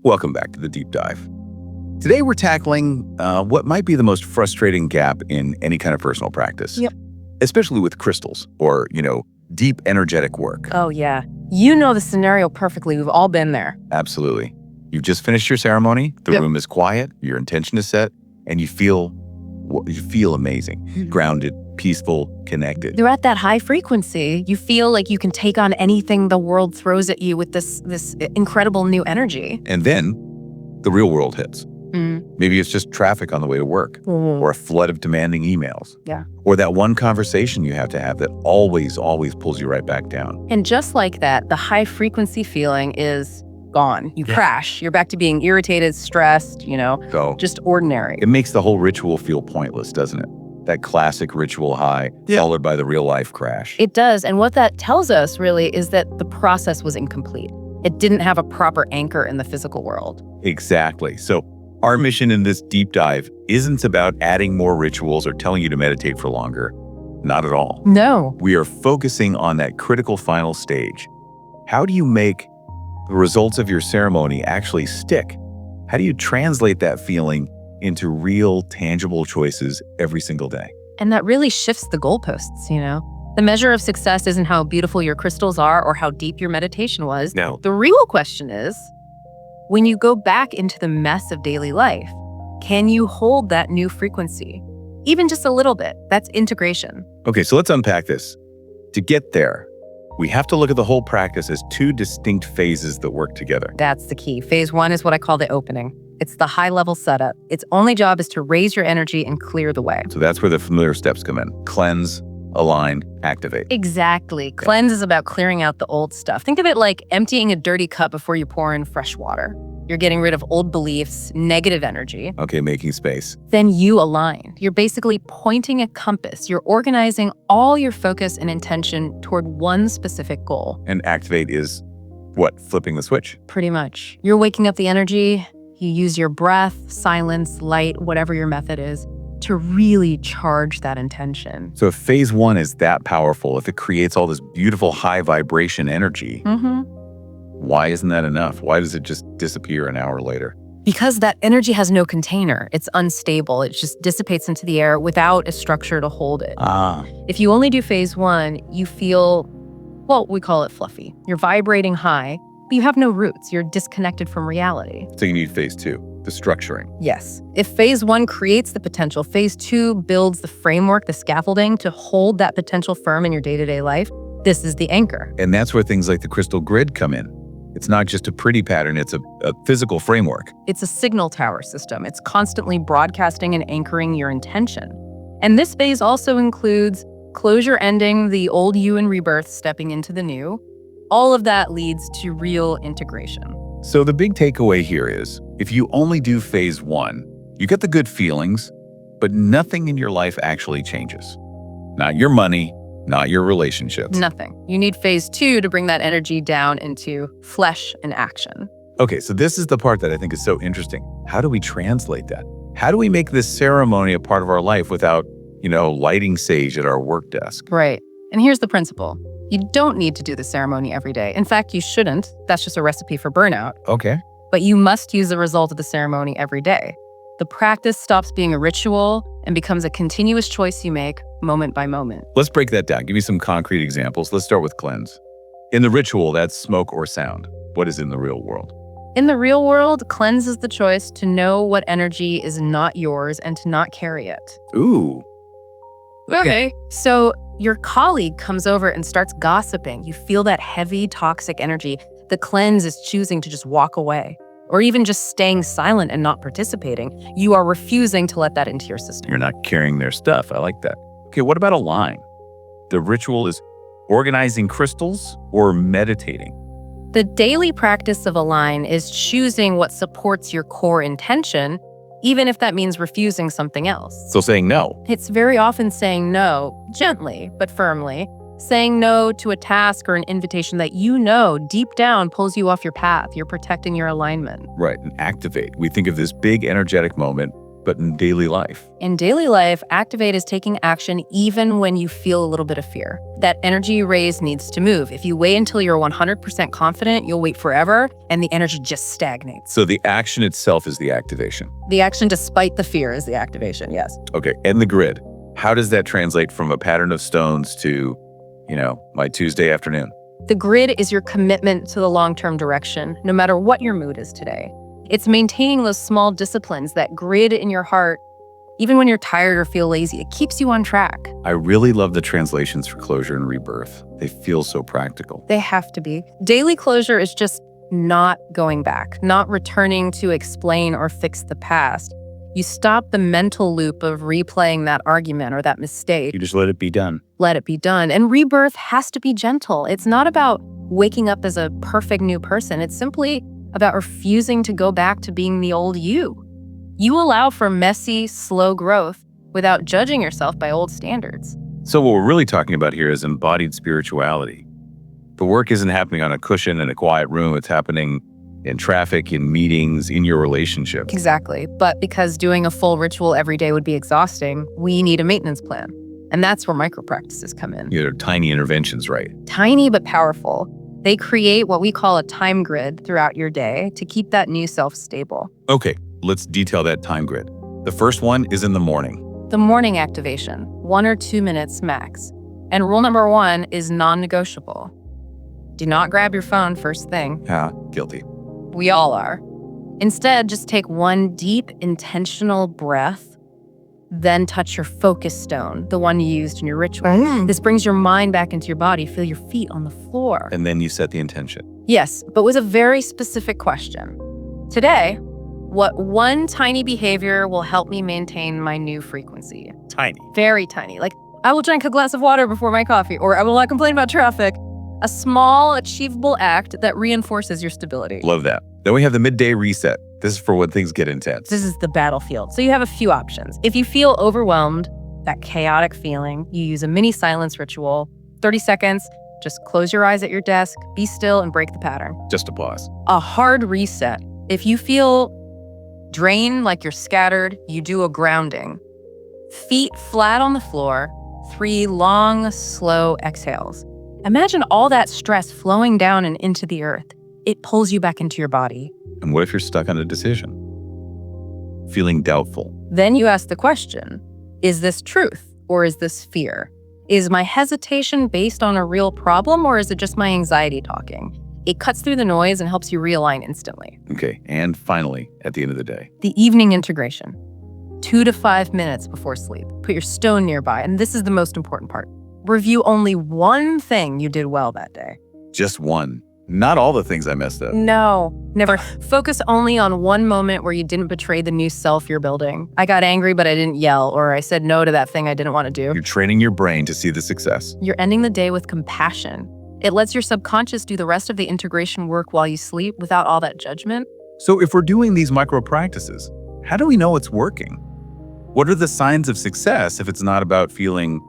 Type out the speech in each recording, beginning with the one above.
Welcome back to the Deep Dive. Today we're tackling what might be the most frustrating gap in any kind of personal practice. Yep. Especially with crystals or, deep energetic work. Oh, yeah. You know the scenario perfectly. We've all been there. Absolutely. You've just finished your ceremony. The Yep. room is quiet. Your intention is set, and you feel amazing, grounded, peaceful, connected. You're at that high frequency. You feel like you can take on anything the world throws at you with this incredible new energy. And then the real world hits. Maybe it's just traffic on the way to work, or a flood of demanding emails. Yeah. Or that one conversation you have to have that always pulls you right back down. And just like that, the high frequency feeling is gone. You crash. You're back to being irritated, stressed, So just ordinary. it makes the whole ritual feel pointless, doesn't it? That classic ritual high followed by the real life crash. It does. And what that tells us really is that the process was incomplete. It didn't have a proper anchor in the physical world. Exactly. So our mission in this deep dive isn't about adding more rituals or telling you to meditate for longer. Not at all. No. We are focusing on that critical final stage. How do you make the results of your ceremony actually stick? How do you translate that feeling into real, tangible choices every single day? And that really shifts the goalposts, The measure of success isn't how beautiful your crystals are or how deep your meditation was. No. The real question is, when you go back into the mess of daily life, can you hold that new frequency? Even just a little bit. That's integration. Okay, so let's unpack this. To get there, we have to look at the whole practice as two distinct phases that work together. That's the key. Phase 1 is what I call the opening. It's the high-level setup. Its only job is to raise your energy and clear the way. So that's where the familiar steps come in. Cleanse, align, activate. Exactly. Cleanse is about clearing out the old stuff. Think of it like emptying a dirty cup before you pour in fresh water. You're getting rid of old beliefs, negative energy. Okay, making space. Then you align. You're basically pointing a compass. You're organizing all your focus and intention toward one specific goal. And activate is what? Flipping the switch. Pretty much. You're waking up the energy. You use your breath, silence, light, whatever your method is, to really charge that intention. So if phase 1 is that powerful, if it creates all this beautiful high vibration energy, why isn't that enough? Why does it just disappear an hour later? Because that energy has no container. It's unstable. It just dissipates into the air without a structure to hold it. If you only do phase 1, you feel, we call it fluffy. You're vibrating high, but you have no roots. You're disconnected from reality. So you need phase 2, the structuring. Yes. If phase 1 creates the potential, phase 2 builds the framework, the scaffolding to hold that potential firm in your day-to-day life. This is the anchor. And that's where things like the crystal grid come in. It's not just a pretty pattern, it's a physical framework. It's a signal tower system. It's constantly broadcasting and anchoring your intention. And this phase also includes closure ending, the old you and rebirth, stepping into the new. All of that leads to real integration. So the big takeaway here is, if you only do phase 1, you get the good feelings, but nothing in your life actually changes. Not your money, not your relationships. Nothing. You need phase 2 to bring that energy down into flesh and action. Okay, so this is the part that I think is so interesting. How do we translate that? How do we make this ceremony a part of our life without, lighting sage at our work desk? Right. And here's the principle. You don't need to do the ceremony every day. In fact, you shouldn't. That's just a recipe for burnout. Okay. But you must use the result of the ceremony every day. The practice stops being a ritual and becomes a continuous choice you make moment by moment. Let's break that down. Give me some concrete examples. Let's start with cleanse. In the ritual, that's smoke or sound. What is in the real world? In the real world, cleanse is the choice to know what energy is not yours and to not carry it. Ooh. Okay. So your colleague comes over and starts gossiping. You feel that heavy, toxic energy. The cleanse is choosing to just walk away, or even just staying silent and not participating. You are refusing to let that into your system. You're not carrying their stuff. I like that. Okay, what about align? The ritual is organizing crystals or meditating? The daily practice of align is choosing what supports your core intention, even if that means refusing something else. So saying no. It's very often saying no, gently but firmly, saying no to a task or an invitation that deep down pulls you off your path. You're protecting your alignment. Right, and activate. We think of this big energetic moment But in daily life? In daily life, activate is taking action even when you feel a little bit of fear. That energy you raise needs to move. If you wait until you're 100% confident, you'll wait forever and the energy just stagnates. So the action itself is the activation. The action despite the fear is the activation, yes. Okay, and the grid. How does that translate from a pattern of stones to, my Tuesday afternoon? The grid is your commitment to the long-term direction, no matter what your mood is today. It's maintaining those small disciplines, that grid in your heart, even when you're tired or feel lazy. It keeps you on track. I really love the translations for closure and rebirth. They feel so practical. They have to be. Daily closure is just not going back, not returning to explain or fix the past. You stop the mental loop of replaying that argument or that mistake. You just let it be done. Let it be done. And rebirth has to be gentle. It's not about waking up as a perfect new person. It's simply about refusing to go back to being the old you. You allow for messy, slow growth without judging yourself by old standards. So what we're really talking about here is embodied spirituality. The work isn't happening on a cushion in a quiet room. It's happening in traffic, in meetings, in your relationships. Exactly. But because doing a full ritual every day would be exhausting, we need a maintenance plan. And that's where micro practices come in. They're tiny interventions, right? Tiny but powerful. They create what we call a time grid throughout your day to keep that new self stable. Okay, let's detail that time grid. The first one is in the morning. The morning activation, 1 or 2 minutes max. And rule number 1 is non-negotiable. Do not grab your phone first thing. Yeah, guilty. We all are. Instead, just take one deep, intentional breath, then touch your focus stone, the one you used in your ritual. This brings your mind back into your body. Feel your feet on the floor. And then you set the intention. Yes, but with a very specific question. Today, what one tiny behavior will help me maintain my new frequency? Tiny. Very tiny. Like, I will drink a glass of water before my coffee, or I will not complain about traffic. A small, achievable act that reinforces your stability. Love that. Then we have the midday reset. This is for when things get intense. This is the battlefield. So you have a few options. If you feel overwhelmed, that chaotic feeling, you use a mini silence ritual. 30 seconds, just close your eyes at your desk, be still, and break the pattern. Just a pause. A hard reset. If you feel drained, like you're scattered, you do a grounding. Feet flat on the floor, 3 long, slow exhales. Imagine all that stress flowing down and into the earth. It pulls you back into your body. And what if you're stuck on a decision? Feeling doubtful. Then you ask the question, is this truth or is this fear? Is my hesitation based on a real problem or is it just my anxiety talking? It cuts through the noise and helps you realign instantly. Okay, and finally, at the end of the day. The evening integration, 2 to 5 minutes before sleep. Put your stone nearby, and this is the most important part. Review only one thing you did well that day. Just one. Not all the things I messed up. No, never. Focus only on one moment where you didn't betray the new self you're building. I got angry, but I didn't yell, or I said no to that thing I didn't want to do. You're training your brain to see the success. You're ending the day with compassion. It lets your subconscious do the rest of the integration work while you sleep without all that judgment. So if we're doing these micro practices, how do we know it's working? What are the signs of success if it's not about feeling,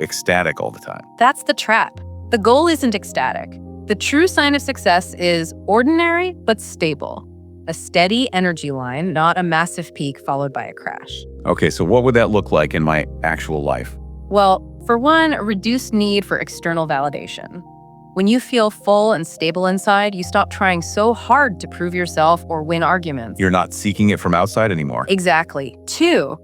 ecstatic all the time? That's the trap. The goal isn't ecstatic. The true sign of success is ordinary but stable. A steady energy line, not a massive peak followed by a crash. Okay, so what would that look like in my actual life? Well, for one, a reduced need for external validation. When you feel full and stable inside, you stop trying so hard to prove yourself or win arguments. You're not seeking it from outside anymore. Exactly. 2,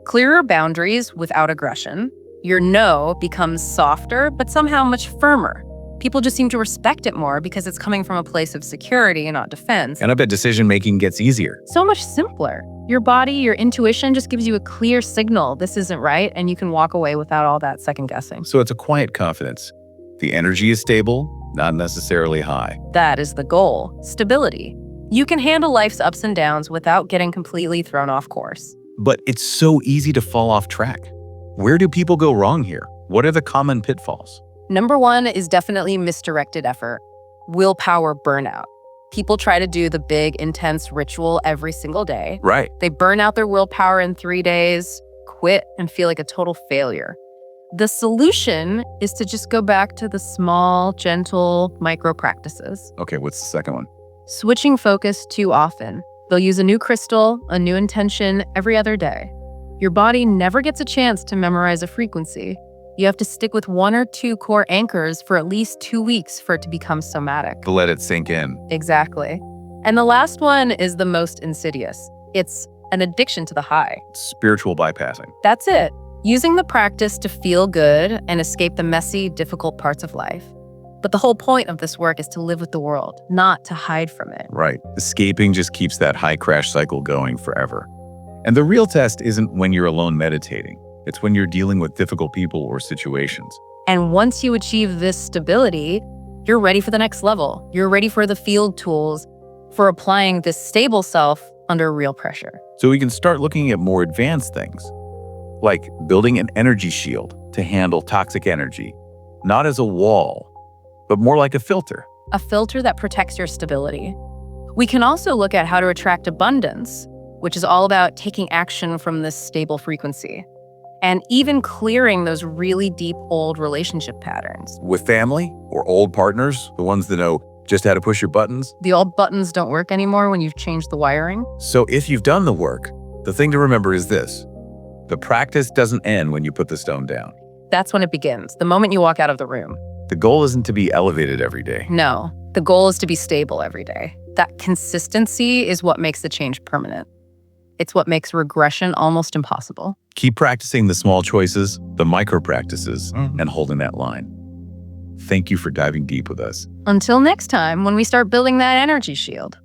clearer boundaries without aggression. Your no becomes softer, but somehow much firmer. People just seem to respect it more because it's coming from a place of security and not defense. And I bet decision-making gets easier. So much simpler. Your body, your intuition just gives you a clear signal. This isn't right, and you can walk away without all that second guessing. So it's a quiet confidence. The energy is stable, not necessarily high. That is the goal. Stability. You can handle life's ups and downs without getting completely thrown off course. But it's so easy to fall off track. Where do people go wrong here? What are the common pitfalls? Number 1 is definitely misdirected effort. Willpower burnout. People try to do the big, intense ritual every single day. Right. They burn out their willpower in 3 days, quit, and feel like a total failure. The solution is to just go back to the small, gentle micro practices. Okay, what's the second one? Switching focus too often. They'll use a new crystal, a new intention every other day. Your body never gets a chance to memorize a frequency. You have to stick with 1 or 2 core anchors for at least 2 weeks for it to become somatic. To let it sink in. Exactly. And the last one is the most insidious. It's an addiction to the high. Spiritual bypassing. That's it. Using the practice to feel good and escape the messy, difficult parts of life. But the whole point of this work is to live with the world, not to hide from it. Right. Escaping just keeps that high crash cycle going forever. And the real test isn't when you're alone meditating. It's when you're dealing with difficult people or situations. And once you achieve this stability, you're ready for the next level. You're ready for the field tools for applying this stable self under real pressure. So we can start looking at more advanced things, like building an energy shield to handle toxic energy, not as a wall, but more like a filter. A filter that protects your stability. We can also look at how to attract abundance, which is all about taking action from this stable frequency, and even clearing those really deep old relationship patterns. With family or old partners, the ones that know just how to push your buttons. The old buttons don't work anymore when you've changed the wiring. So if you've done the work, the thing to remember is this: the practice doesn't end when you put the stone down. That's when it begins, the moment you walk out of the room. The goal isn't to be elevated every day. No, the goal is to be stable every day. That consistency is what makes the change permanent. It's what makes regression almost impossible. Keep practicing the small choices, the micro practices, and holding that line. Thank you for diving deep with us. Until next time, when we start building that energy shield.